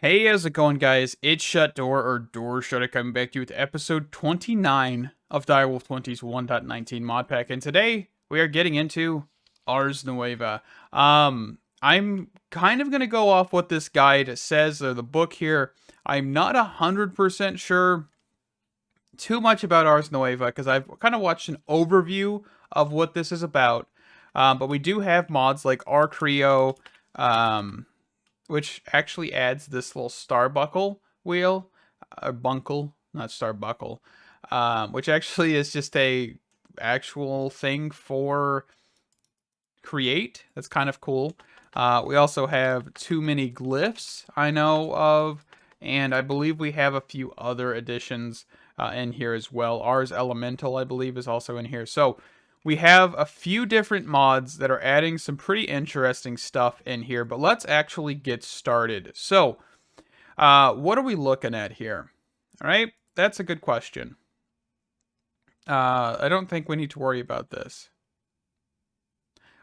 Hey, how's it going, guys? It's Shut Door or Door Shutter coming back to you with episode 29 of Direwolf 20's 1.19 mod pack, and today we are getting into Ars Nueva. I'm kind of gonna go off what this guide says, or the book here. I'm not 100% sure too much about Ars Nueva because I've kind of watched an overview of what this is about. But we do have mods like Arcreo, which actually adds this little starbuckle wheel, or bunkle, not starbuckle, which actually is just a actual thing for create. That's kind of cool. We also have too many glyphs I know of, and I believe we have a few other additions in here as well. Ars Elemental, I believe, is also in here. So we have a few different mods that are adding some pretty interesting stuff in here, but let's actually get started. So, what are we looking at here? All right, that's a good question. I don't think we need to worry about this.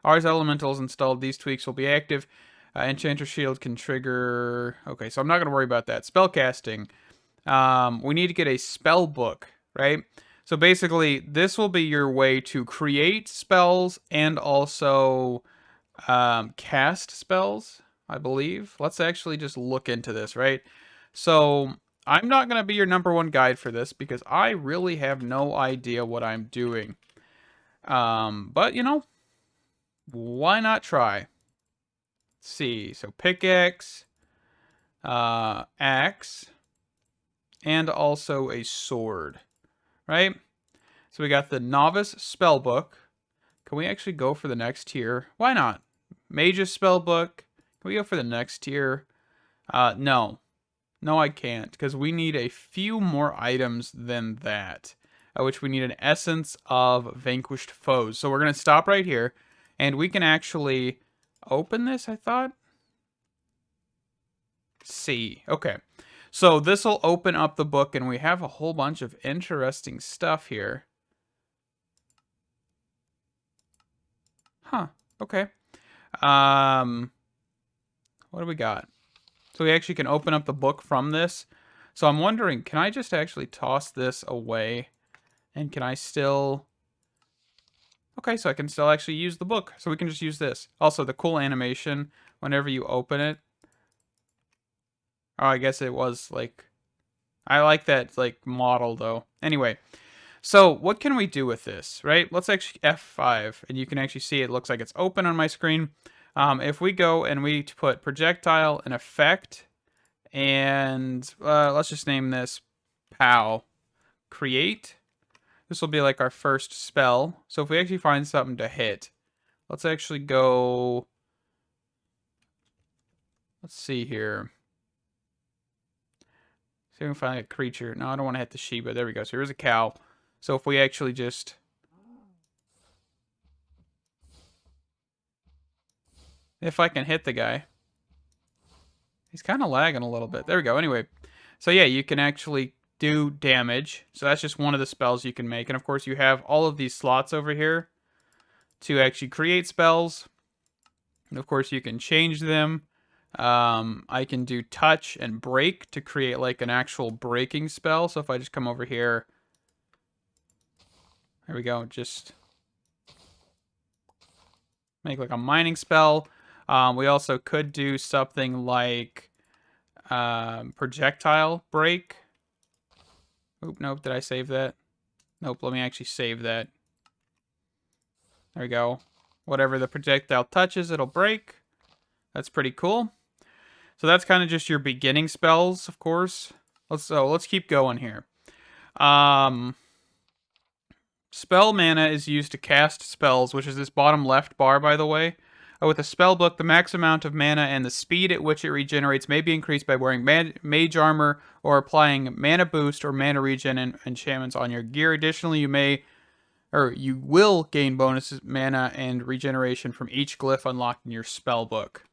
Ars Elementals installed. These tweaks will be active. Enchanter Shield can trigger. Okay, so I'm not going to worry about that. Spellcasting. We need to get a spell book, right? So basically, this will be your way to create spells and also cast spells, I believe. Let's actually just look into this, right? So I'm not going to be your number one guide for this because I really have no idea what I'm doing. But, why not try? Let's see. So pickaxe, axe, and also a sword, right? So we got the novice spellbook. Can we actually go for the next tier? Why not? Mage's spellbook. Can we go for the next tier? No. No, I can't, because we need a few more items than that, which we need an essence of vanquished foes. So we're going to stop right here, and we can actually open this, I thought. See. Okay. So this will open up the book, and we have a whole bunch of interesting stuff here. Huh. Okay. What do we got? So we actually can open up the book from this. So I'm wondering, can I just actually toss this away? And can I still... Okay, so I can still actually use the book. So we can just use this. Also, the cool animation, whenever you open it. Oh, I guess it was like... I like that like model though. Anyway, so what can we do with this, right? Let's actually F5, and you can actually see it looks like it's open on my screen. If we go and we put projectile and effect, and let's just name this POW, create. This will be like our first spell. So if we actually find something to hit, let's actually go, let's see here. See if we can find a creature. No, I don't want to hit the Sheba. There we go. So here's a cow. So if we actually just... If I can hit the guy. He's kind of lagging a little bit. There we go. Anyway. So yeah, you can actually do damage. So that's just one of the spells you can make. And of course you have all of these slots over here to actually create spells. And of course you can change them. I can do touch and break to create like an actual breaking spell. So if I just come over here, there we go, just make like a mining spell. We also could do something like projectile break. Oop, nope, did I save that? Nope, let me actually save that. There we go. Whatever the projectile touches, it'll break. That's pretty cool. So that's kind of just your beginning spells, of course. Let's keep going here. Spell mana is used to cast spells, which is this bottom left bar, by the way. With a spell book, the max amount of mana and the speed at which it regenerates may be increased by wearing mage armor or applying mana boost or mana regen and enchantments on your gear. Additionally, you will gain bonuses mana and regeneration from each glyph unlocked in your spell book.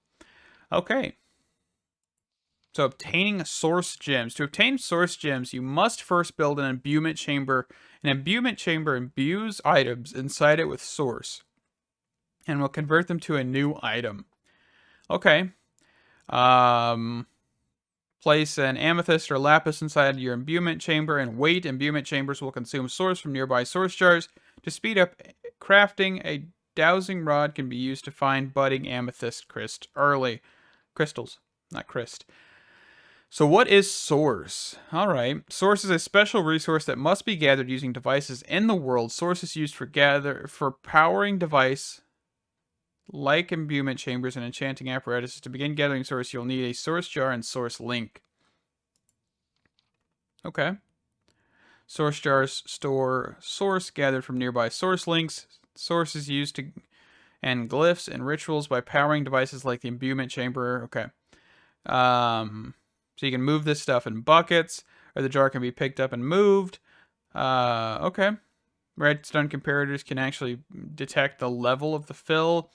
Okay. So obtaining source gems. To obtain source gems, you must first build an imbuement chamber. An imbuement chamber imbues items inside it with source and will convert them to a new item. Okay. Place an amethyst or lapis inside your imbuement chamber and wait. Imbuement chambers will consume source from nearby source jars. To speed up crafting, a dowsing rod can be used to find budding amethyst crystals, not crystal. So what is source? Alright, source is a special resource that must be gathered using devices in the world. Source is used for powering device like imbuement chambers and enchanting apparatuses. To begin gathering source, you'll need a source jar and source link. Okay. Source jars store source gathered from nearby source links. Source is used to and glyphs and rituals by powering devices like the imbuement chamber. Okay. So you can move this stuff in buckets, or the jar can be picked up and moved. Okay. Redstone comparators can actually detect the level of the fill.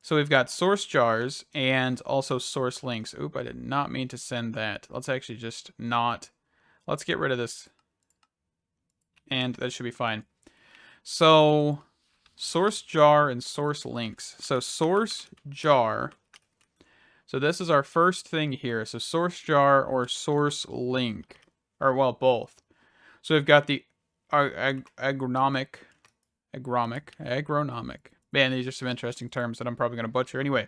So we've got source jars and also source links. Oop, I did not mean to send that. Let's actually just not. Let's get rid of this. And that should be fine. So source jar and source links. So source jar. So this is our first thing here. So source jar or source link. Or, well, both. So we've got the agronomic. Man, these are some interesting terms that I'm probably going to butcher. Anyway,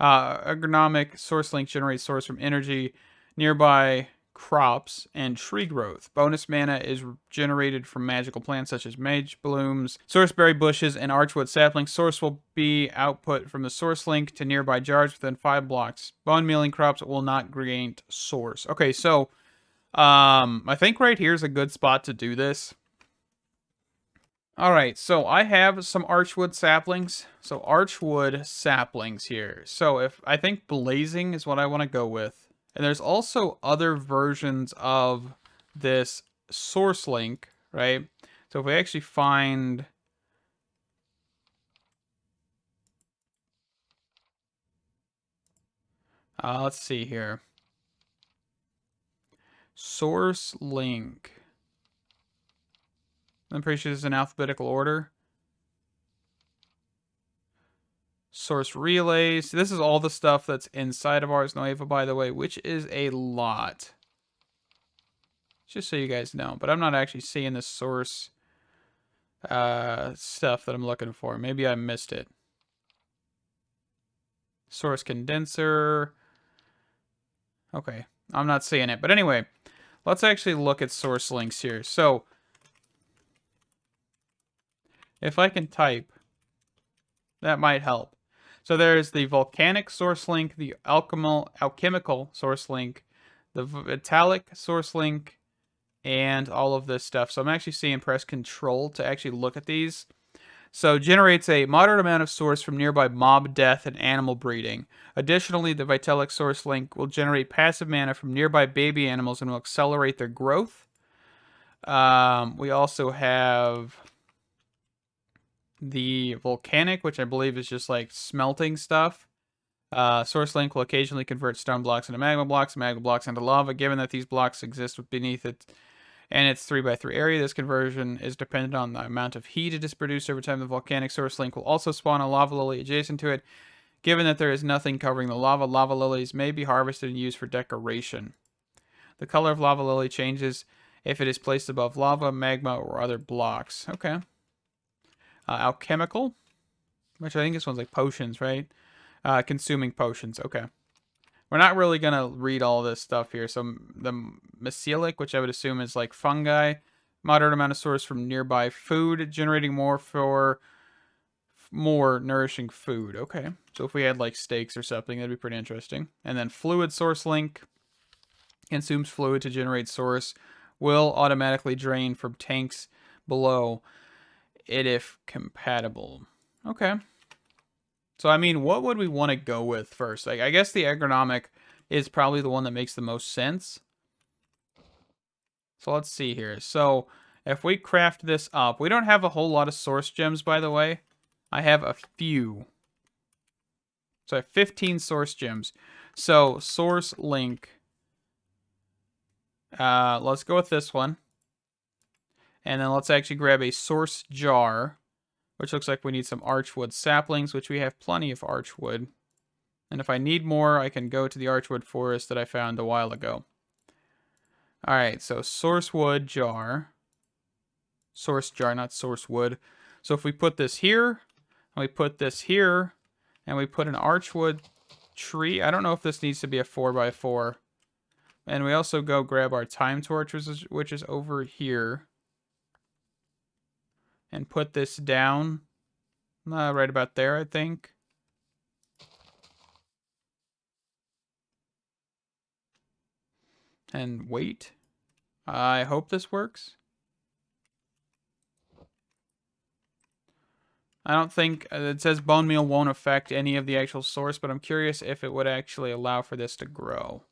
agronomic source link generates source from energy, nearby crops, and tree growth. Bonus mana is generated from magical plants such as mage blooms, sourceberry bushes, and archwood saplings. Source will be output from the source link to nearby jars within 5 blocks. Bone mealing crops will not grant source. Okay, so I think right here is a good spot to do this. Alright, so I have some archwood saplings. So archwood saplings here. So if I think blazing is what I want to go with. And there's also other versions of this source link, right? So if we actually find let's see here. Source link. I'm pretty sure this is in alphabetical order. Source relays. This is all the stuff that's inside of Ars Nova, by the way, which is a lot. Just so you guys know. But I'm not actually seeing the source stuff that I'm looking for. Maybe I missed it. Source condenser. Okay, I'm not seeing it. But anyway, let's actually look at source links here. So if I can type, that might help. So there's the volcanic source link, the alchemical source link, the metallic source link, and all of this stuff. So I'm actually seeing press control to actually look at these. So generates a moderate amount of source from nearby mob death and animal breeding. Additionally, the Vitalic source link will generate passive mana from nearby baby animals and will accelerate their growth. We also have the volcanic, which I believe is just like smelting stuff. Source link will occasionally convert stone blocks into magma blocks into lava, given that these blocks exist beneath it and its 3x3 area. This conversion is dependent on the amount of heat it is produced over time. The volcanic source link will also spawn a lava lily adjacent to it. Given that there is nothing covering the lava, lava lilies may be harvested and used for decoration. The color of lava lily changes if it is placed above lava, magma, or other blocks. Okay. Alchemical, which I think this one's like potions, right? Consuming potions. Okay. We're not really going to read all this stuff here. So the mycelic, which I would assume is like fungi, moderate amount of source from nearby food, generating more for more nourishing food. Okay. So if we had like steaks or something, that'd be pretty interesting. And then fluid source link consumes fluid to generate source, will automatically drain from tanks below it if compatible. Okay. So, I mean, what would we want to go with first? Like, I guess the agronomic is probably the one that makes the most sense. So, let's see here. So, if we craft this up, we don't have a whole lot of source gems, by the way. I have a few. So, I have 15 source gems. So, source link. Let's go with this one. And then let's actually grab a source jar, which looks like we need some archwood saplings, which we have plenty of archwood. And if I need more, I can go to the Archwood Forest that I found a while ago. Alright, so source wood jar. Source jar, not source wood. So if we put this here, and we put this here, and we put an Archwood tree. I don't know if this needs to be a 4x4. And we also go grab our time torch, which is over here. And put this down right about there, I think. And wait. I hope this works. I don't think it says bone meal won't affect any of the actual source, but I'm curious if it would actually allow for this to grow.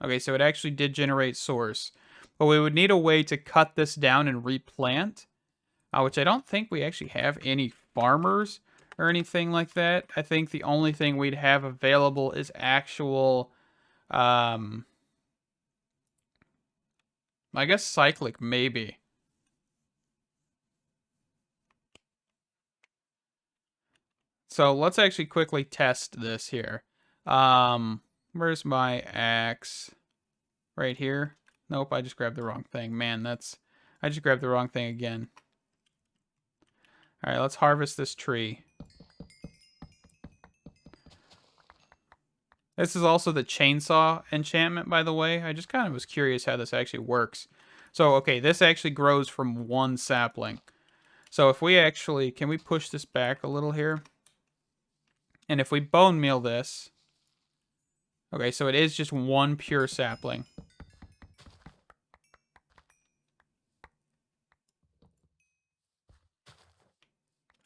Okay, so it actually did generate source, but we would need a way to cut this down and replant, which I don't think we actually have any farmers or anything like that. I think the only thing we'd have available is actual, I guess cyclic maybe. So let's actually quickly test this here. Where's my axe? Right here? Nope, I just grabbed the wrong thing. Man, I just grabbed the wrong thing again. Alright, let's harvest this tree. This is also the chainsaw enchantment, by the way. I just kind of was curious how this actually works. So, okay, this actually grows from one sapling. So if we actually, can we push this back a little here? And if we bone meal this, okay, so it is just one pure sapling.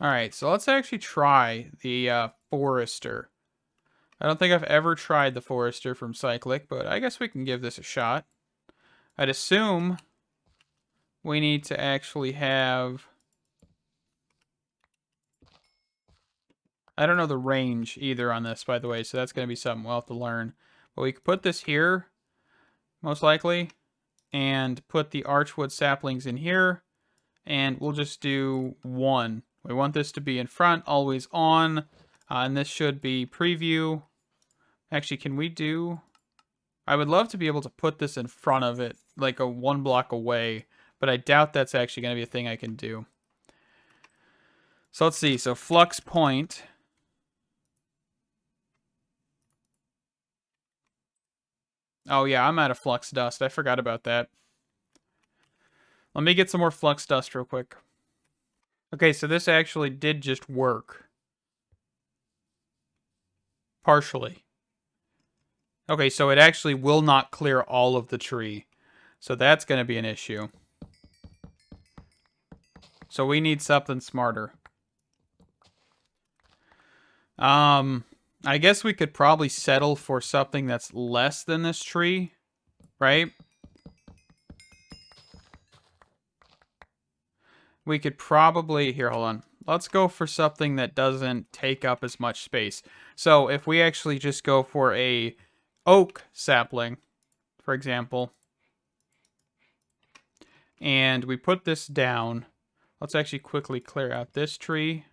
Alright, so let's actually try the Forester. I don't think I've ever tried the Forester from Cyclic, but I guess we can give this a shot. I'd assume we need to actually have... I don't know the range either on this, by the way, so that's going to be something we'll have to learn. But we could put this here, most likely, and put the Archwood saplings in here, and we'll just do one. We want this to be in front, always on, and this should be preview. Actually, can we do... I would love to be able to put this in front of it, like a 1 block away, but I doubt that's actually going to be a thing I can do. So let's see, so flux point... Oh yeah, I'm out of flux dust. I forgot about that. Let me get some more flux dust real quick. Okay, so this actually did just work. Partially. Okay, so it actually will not clear all of the tree. So that's going to be an issue. So we need something smarter. I guess we could probably settle for something that's less than this tree, right? We could probably... Here, hold on. Let's go for something that doesn't take up as much space. So if we actually just go for a oak sapling, for example, and we put this down, let's actually quickly clear out this tree.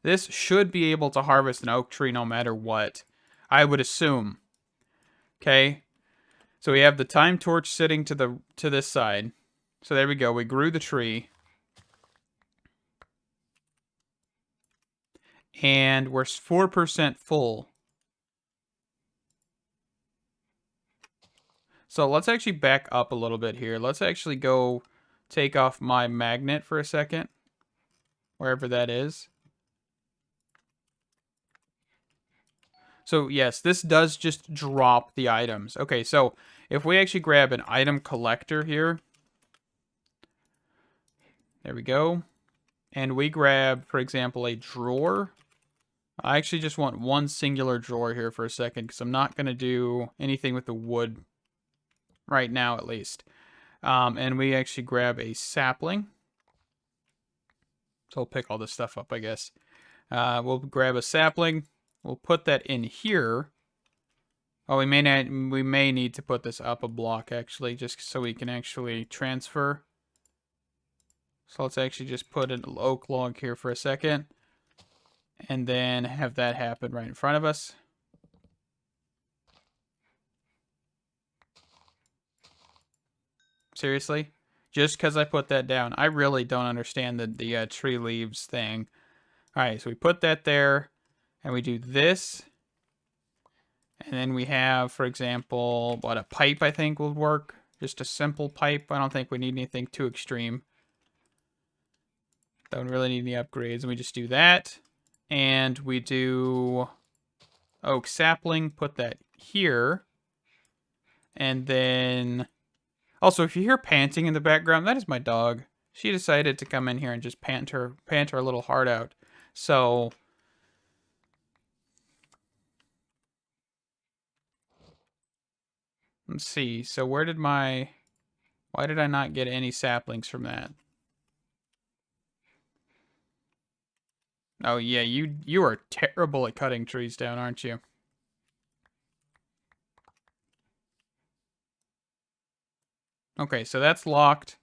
This should be able to harvest an oak tree no matter what, I would assume. Okay, so we have the time torch sitting to this side. So there we go. We grew the tree. And we're 4% full. So let's actually back up a little bit here. Let's actually go take off my magnet for a second. Wherever that is. So yes, this does just drop the items. Okay, so if we actually grab an item collector here. There we go. And we grab, for example, a drawer. I actually just want one singular drawer here for a second because I'm not going to do anything with the wood right now, at least. And we actually grab a sapling. So we'll pick all this stuff up, I guess. We'll grab a sapling. We'll put that in here. Oh, we may need to put this up a block, actually, just so we can actually transfer. So let's actually just put an oak log here for a second. and then have that happen right in front of us. Seriously? Just because I put that down. I really don't understand the tree leaves thing. All right, so we put that there, and we do this. And then we have, for example, what, a pipe I think would work. Just a simple pipe. I don't think we need anything too extreme. Don't really need any upgrades. And we just do that. And we do oak sapling. Put that here. And then... Also, if you hear panting in the background, that is my dog. She decided to come in here and just pant her little heart out. So... let's see. So where did my... why did I not get any saplings from that? Oh, yeah, you are terrible at cutting trees down, aren't you? Okay, so that's locked.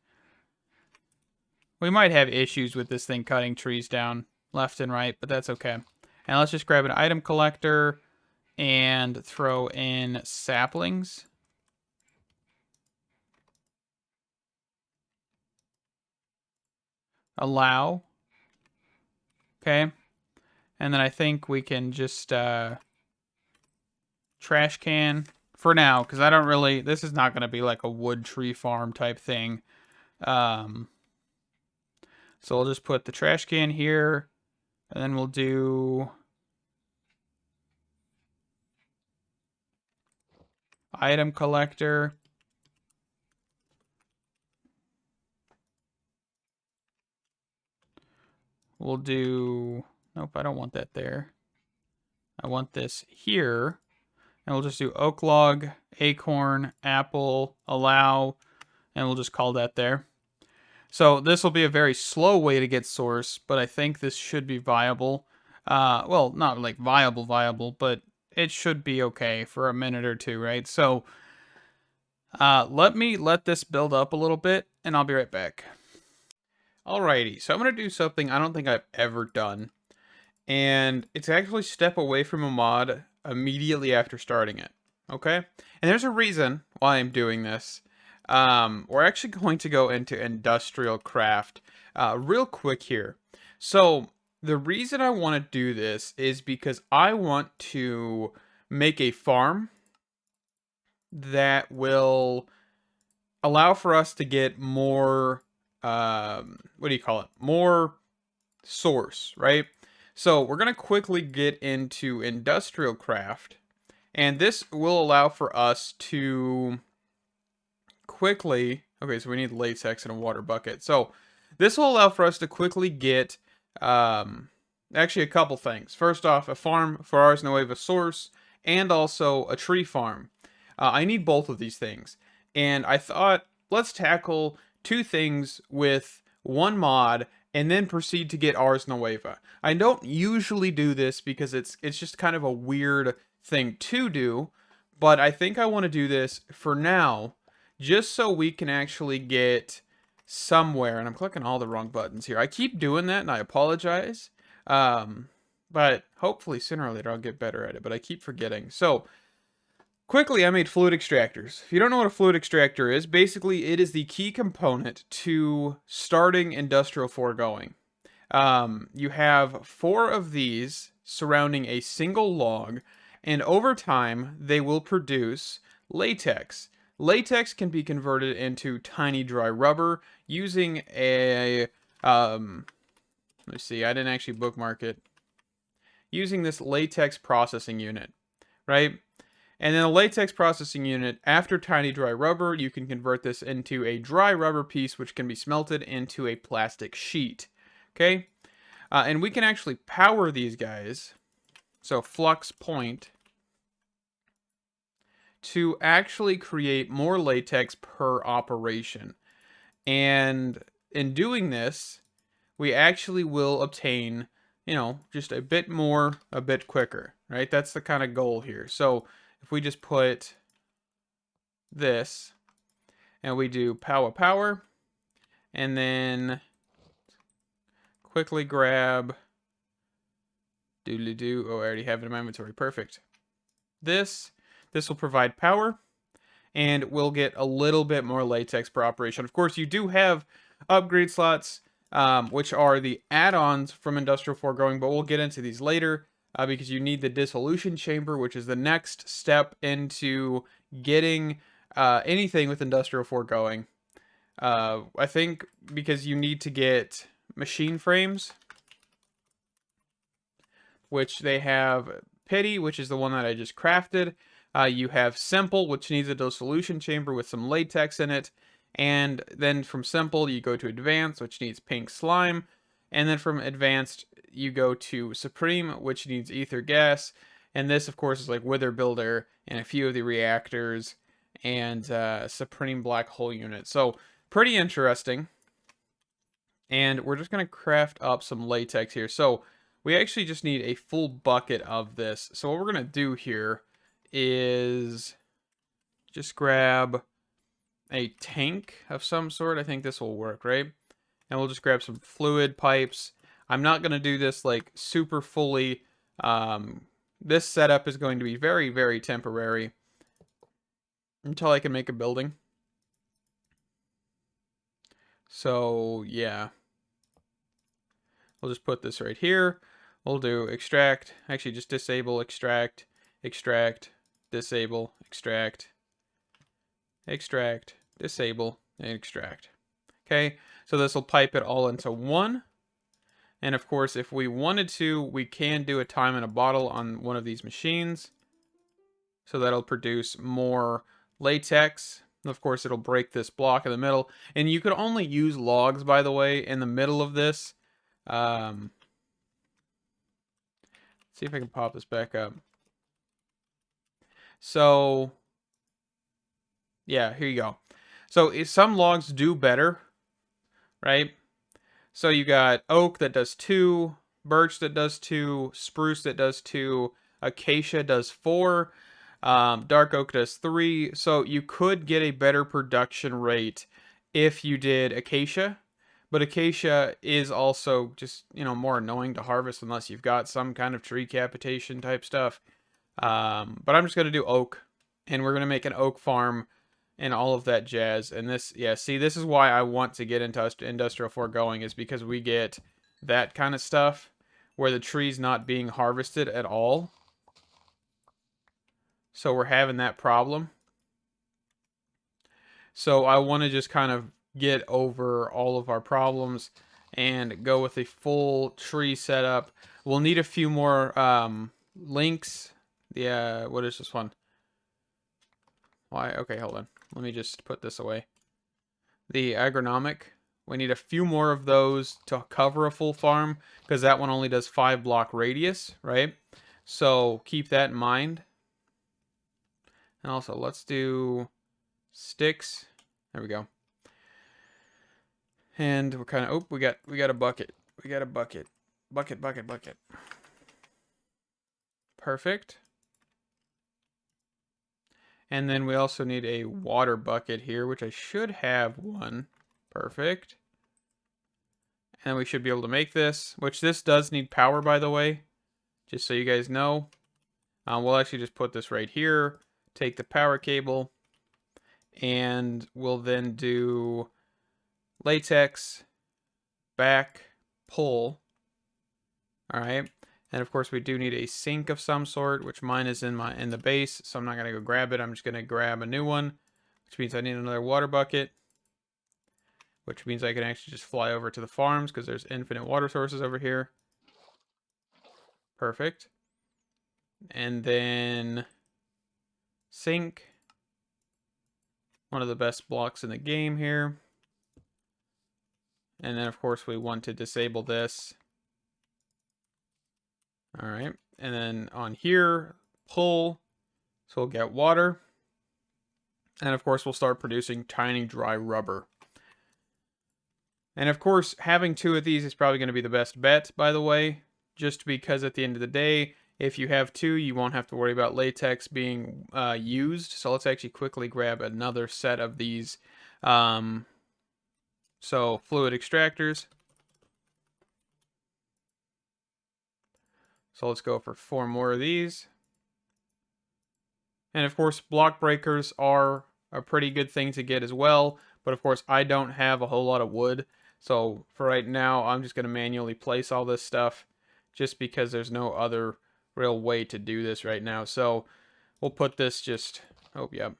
We might have issues with this thing cutting trees down left and right, but that's okay. And let's just grab an item collector and throw in saplings. Allow. Okay. And then I think we can just trash can for now, because I don't really... this is not going to be like a wood tree farm type thing. So we'll just put the trash can here, and then we'll do... item collector. We'll do... nope, I don't want that there. I want this here. And we'll just do oak log, acorn, apple, allow, and we'll just call that there. So this will be a very slow way to get source, but I think this should be viable. Well, not like viable, but it should be okay for a minute or two, right? So let me let this build up a little bit, and I'll be right back. Alrighty, so I'm going to do something I don't think I've ever done. And it's actually step away from a mod immediately after starting it. Okay? And there's a reason why I'm doing this. We're actually going to go into industrial craft real quick here. So the reason I want to do this is because I want to make a farm that will allow for us to get more, what do you call it? More source, right? So we're going to quickly get into industrial craft, and this will allow for us to quickly... okay, so we need latex and a water bucket. So this will allow for us to quickly get actually a couple things. First off, a farm for Ars Nueva source, and also a tree farm. I need both of these things, and I thought, let's tackle two things with one mod and then proceed to get Ars Nueva. I don't usually do this because it's just kind of a weird thing to do, but I think I want to do this for now, just so we can actually get somewhere. And I'm clicking all the wrong buttons here. I keep doing that, and I apologize. But hopefully sooner or later I'll get better at it, but I keep forgetting. So, quickly, I made fluid extractors. If you don't know what a fluid extractor is, basically it is the key component to starting industrial foregoing. You have 4 of these surrounding a single log, and over time they will produce latex. Latex can be converted into tiny dry rubber using a, let's see, I didn't actually bookmark it. Using this latex processing unit, right? And then a latex processing unit, after tiny dry rubber, you can convert this into a dry rubber piece, which can be smelted into a plastic sheet. Okay? And we can actually power these guys, so flux point, to actually create more latex per operation. And in doing this, we actually will obtain, you know, just a bit more, a bit quicker, right? That's the kind of goal here. So if we just put this and we do power, and then quickly grab Doodly-doo. Oh, I already have it in my inventory. Perfect. This will provide power, and we'll get a little bit more latex per operation. Of course, you do have upgrade slots, which are the add-ons from Industrial Foregoing, but we'll get into these later because you need the dissolution chamber, which is the next step into getting anything with Industrial Foregoing. I think because you need to get machine frames, which they have Pity, which is the one that I just crafted. You have Simple, which needs a dissolution chamber with some latex in it. And then from Simple, you go to Advanced, which needs pink slime. And then from Advanced, you go to Supreme, which needs ether gas. And this, of course, is like Wither Builder and a few of the reactors and Supreme Black Hole Unit. So pretty interesting. And we're just going to craft up some latex here. So we actually just need a full bucket of this. So what we're going to do here is just grab a tank of some sort. I think this will work, right? And we'll just grab some fluid pipes. I'm not going to do this like super fully. This setup is going to be very, very temporary until I can make a building. So yeah, we'll just put this right here. We'll do extract, actually just disable, extract, extract, disable, extract, extract, disable, and extract. Okay, so this will pipe it all into one. And of course, if we wanted to, we can do a time in a bottle on one of these machines. So that'll produce more latex. Of course, it'll break this block in the middle. And you could only use logs, by the way, in the middle of this. See if I can pop this back up. So, yeah, here you go. So some logs do better, right? So you got oak that does 2, birch that does 2, spruce that does 2, acacia does 4, dark oak does 3. So you could get a better production rate if you did acacia. But acacia is also just, more annoying to harvest unless you've got some kind of tree capitation type stuff. But I'm just going to do oak. And we're going to make an oak farm and all of that jazz. And this, yeah, see, this is why I want to get into Industrial Foregoing, is because we get that kind of stuff where the tree's not being harvested at all. So we're having that problem. So I want to just kind of get over all of our problems and go with a full tree setup. We'll need a few more links. Yeah, what is this one? Why? Okay, hold on. Let me just put this away. The agronomic. We need a few more of those to cover a full farm, because that one only does 5 block radius, right? So keep that in mind. And also, let's do sticks. There we go. And we're kind of, oh, we got a bucket. We got a bucket. Bucket. Perfect. And then we also need a water bucket here, which I should have one. Perfect. And we should be able to make this, which this does need power, by the way, just so you guys know. We'll actually just put this right here, take the power cable, and we'll then do latex, back, pull. All right. And of course we do need a sink of some sort, which mine is in the base, so I'm not going to go grab it. I'm just going to grab a new one, which means I need another water bucket, which means I can actually just fly over to the farms because there's infinite water sources over here. Perfect. And then sink. One of the best blocks in the game here. And then, of course, we want to disable this. All right. And then on here, pull. So we'll get water. And, of course, we'll start producing tiny dry rubber. And, of course, having 2 of these is probably going to be the best bet, by the way. Just because at the end of the day, if you have 2, you won't have to worry about latex being used. So let's actually quickly grab another set of these. So fluid extractors. So let's go for 4 more of these. And of course, block breakers are a pretty good thing to get as well. But of course, I don't have a whole lot of wood. So for right now, I'm just going to manually place all this stuff just because there's no other real way to do this right now. So we'll put this just, oh, yep.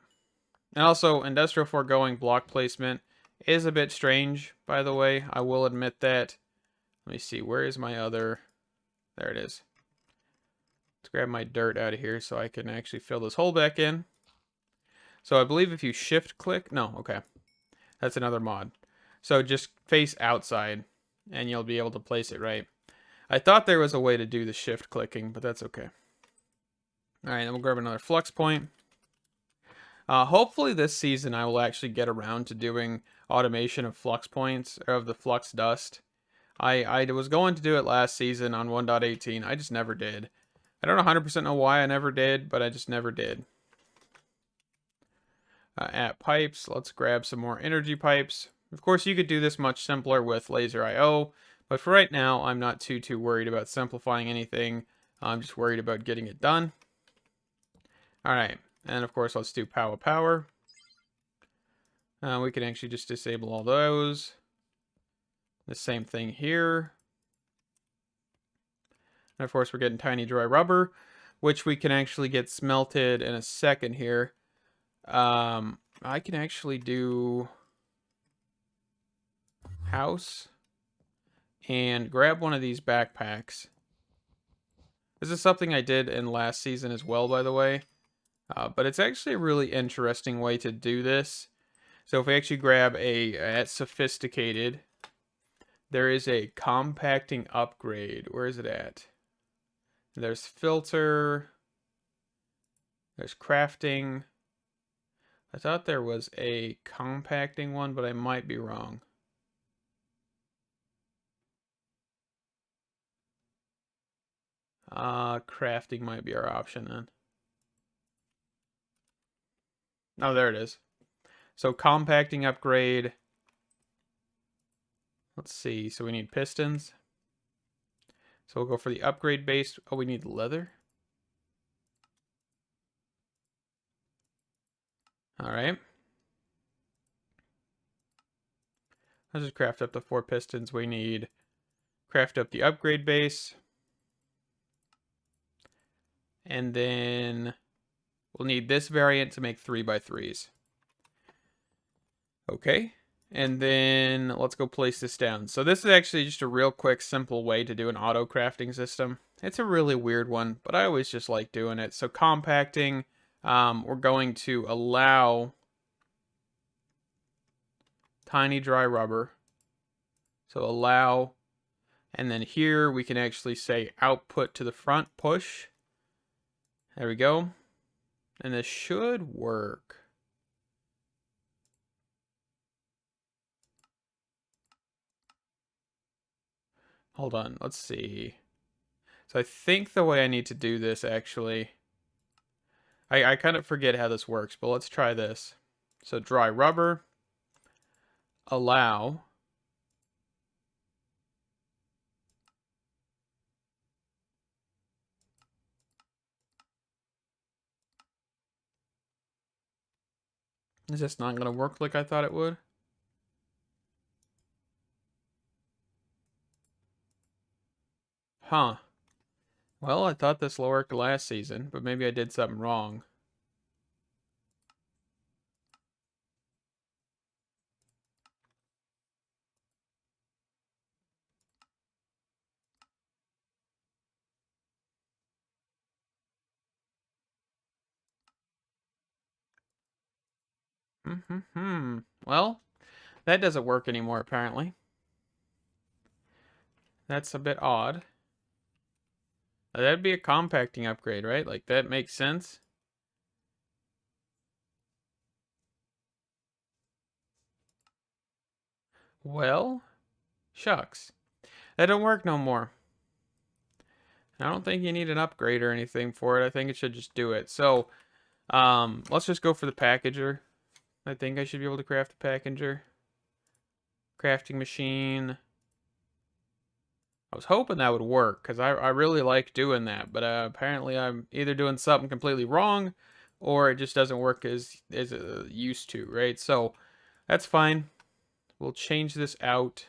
And also, industrial foregoing block placement is a bit strange, by the way. I will admit that. Let me see, where is my other, there it is. Let's grab my dirt out of here so I can actually fill this hole back in. So I believe if you shift click, no, okay. That's another mod. So just face outside and you'll be able to place it right. I thought there was a way to do the shift clicking, but that's okay. All right, then we'll grab another flux point. Hopefully this season I will actually get around to doing automation of flux points, or of the flux dust. I was going to do it last season on 1.18. I just never did. I don't 100% know why I never did, but I just never did. At pipes, let's grab some more energy pipes. Of course, you could do this much simpler with laser IO, but for right now, I'm not too worried about simplifying anything. I'm just worried about getting it done. All right, and of course, let's do power. We can actually just disable all those. The same thing here. And of course, we're getting tiny dry rubber, which we can actually get smelted in a second here. I can actually do house and grab one of these backpacks. This is something I did in last season as well, by the way. But it's actually a really interesting way to do this. So if we actually grab at sophisticated, there is a compacting upgrade. Where is it at? There's filter. There's crafting. I thought there was a compacting one, but I might be wrong. Crafting might be our option then. Oh, there it is. So compacting upgrade. Let's see. So we need pistons. So we'll go for the upgrade base. Oh, we need leather. All right. Let's just craft up the 4 pistons. We need craft up the upgrade base. And then we'll need this variant to make 3x3s. Okay. And then let's go place this down. So this is actually just a real quick, simple way to do an auto crafting system. It's a really weird one, but I always just like doing it. So compacting, we're going to allow tiny dry rubber. So allow, and then here we can actually say output to the front, push. There we go. And this should work. Hold on, let's see. So I think the way I need to do this actually, I kind of forget how this works, but let's try this. So dry rubber, allow, is this not going to work like I thought it would? Huh. Well, I thought this worked last season, but maybe I did something wrong. Well, that doesn't work anymore, apparently. That's a bit odd. That'd be a compacting upgrade, right? Like, that makes sense. Well, shucks. That don't work no more. I don't think you need an upgrade or anything for it. I think it should just do it. So, let's just go for the packager. I think I should be able to craft the packager. Crafting machine. I was hoping that would work because I really like doing that, but apparently I'm either doing something completely wrong or it just doesn't work as it used to, right? So that's fine. We'll change this out.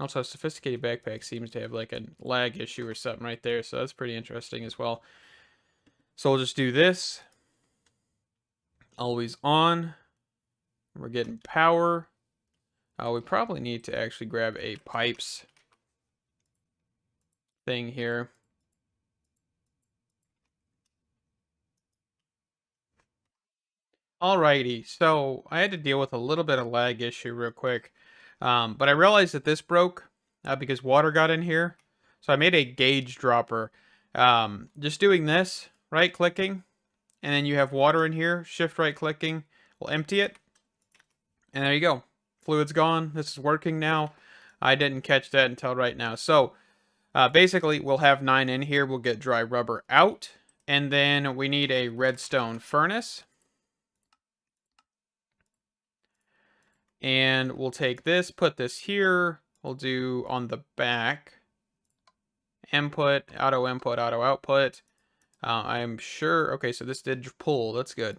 Also, a sophisticated backpack seems to have like a lag issue or something right there, so that's pretty interesting as well. So we'll just do this. Always on. We're getting power. We probably need to actually grab a pipes thing here. Alrighty, so I had to deal with a little bit of lag issue real quick. But I realized that this broke because water got in here. So I made a gauge dropper. Just doing this, right clicking, and then you have water in here, shift right clicking, will empty it. And there you go. Fluid's gone. This is working now. I didn't catch that until right now. So basically, we'll have 9 in here. We'll get dry rubber out. And then we need a redstone furnace. And we'll take this, put this here. We'll do on the back. Input, auto output. I'm sure. Okay, so this did pull. That's good.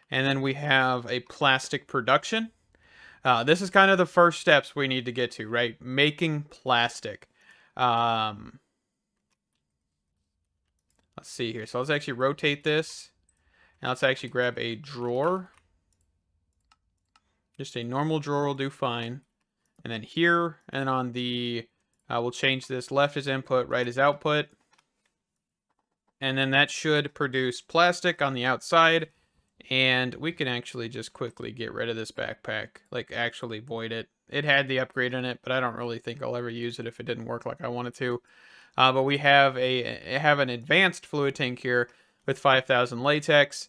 And then we have a plastic production. This is kind of the first steps we need to get to, right? Making plastic. Let's see here. So let's actually rotate this. Now let's actually grab a drawer. Just a normal drawer will do fine. And then here, and on the, we'll change this. Left is input, right is output. And then that should produce plastic on the outside. And we can actually just quickly get rid of this backpack. Like, actually void it. It had the upgrade in it, but I don't really think I'll ever use it if it didn't work like I wanted to. But we have an advanced fluid tank here with 5,000 latex.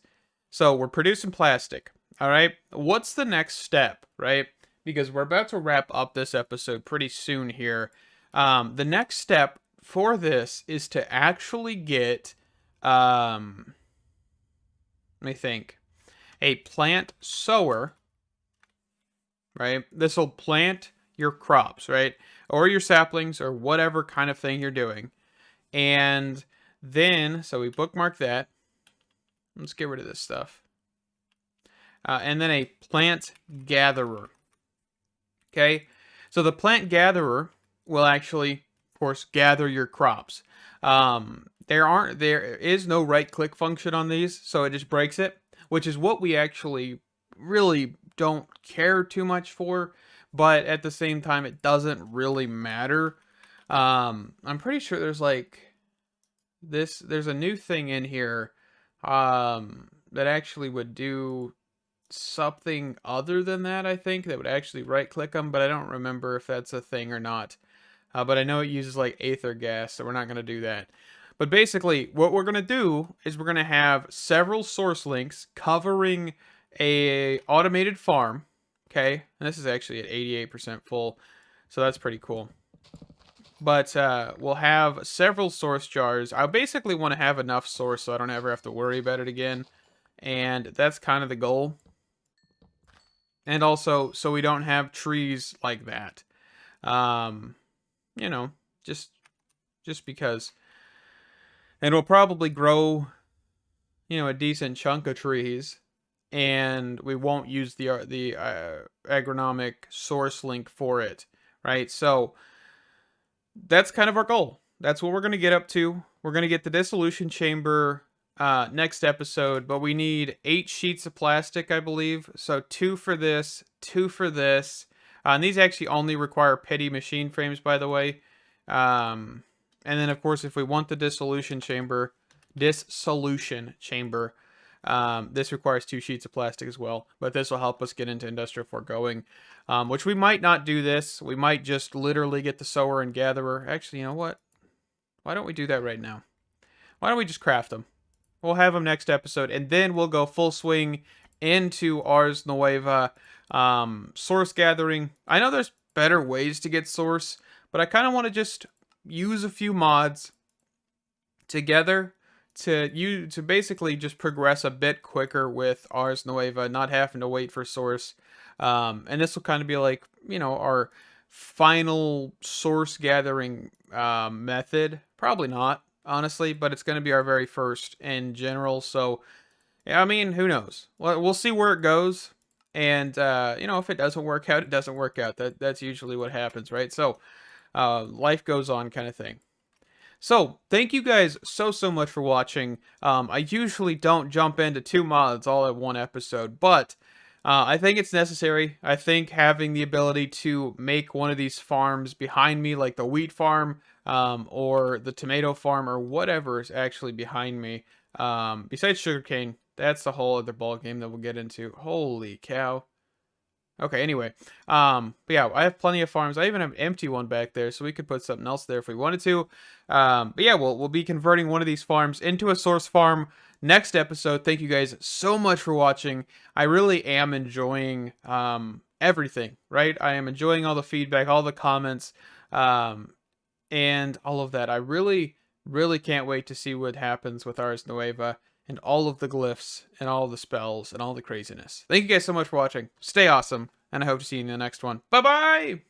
So we're producing plastic. All right. What's the next step, right? Because we're about to wrap up this episode pretty soon here. The next step for this is to actually get, let me think, a plant sower, right? This will plant your crops, right? Or your saplings or whatever kind of thing you're doing. And then, so we bookmark that. Let's get rid of this stuff. And then a plant gatherer. Okay, so the plant gatherer will actually, of course, gather your crops. There is no right click function on these, so it just breaks it, which is what we actually really don't care too much for, but at the same time, it doesn't really matter. I'm pretty sure there's like there's a new thing in here that actually would do something other than that. I think that would actually right click them, but I don't remember if that's a thing or not. But I know it uses like aether gas, so we're not going to do that. But basically, what we're going to do is we're going to have several source links covering a automated farm. Okay, and this is actually at 88% full, so that's pretty cool. But we'll have several source jars. I basically want to have enough source so I don't ever have to worry about it again. And that's kind of the goal. And also, so we don't have trees like that. You know, just because. And we'll probably grow, a decent chunk of trees. And we won't use the agronomic source link for it, right? So that's kind of our goal. That's what we're going to get up to. We're going to get the dissolution chamber next episode, but we need 8 sheets of plastic, I believe. So 2 for this, 2 for this. And these actually only require petty machine frames, by the way. And then, of course, if we want the dissolution chamber, this requires 2 sheets of plastic as well. But this will help us get into Industrial 4 going, which we might not do this. We might just literally get the sower and gatherer. Actually, you know what? Why don't we do that right now? Why don't we just craft them? We'll have them next episode, and then we'll go full swing into Ars Nueva source gathering. I know there's better ways to get source, but I kind of want to just use a few mods together to basically just progress a bit quicker with Ars Nueva, not having to wait for source. And this will kind of be like, our final source gathering method. Probably not, honestly, but it's going to be our very first in general. So, yeah, I mean, who knows? We'll see where it goes. And, if it doesn't work out, it doesn't work out. That's usually what happens, right? So, life goes on kind of thing. So, thank you guys so much for watching. I usually don't jump into 2 mods all at one episode, but I think it's necessary. I think having the ability to make one of these farms behind me, like the wheat farm, or the tomato farm, or whatever is actually behind me, besides sugarcane, that's the whole other ball game that we'll get into. Holy cow. Okay, anyway. But yeah, I have plenty of farms. I even have an empty one back there, so we could put something else there if we wanted to. But yeah, we'll be converting one of these farms into a source farm next episode. Thank you guys so much for watching. I really am enjoying everything, right? I am enjoying all the feedback, all the comments, and all of that. I really can't wait to see what happens with Ars Nueva and all of the glyphs and all the spells and all the craziness. Thank you guys so much for watching. Stay awesome, and I hope to see you in the next one. Bye-bye!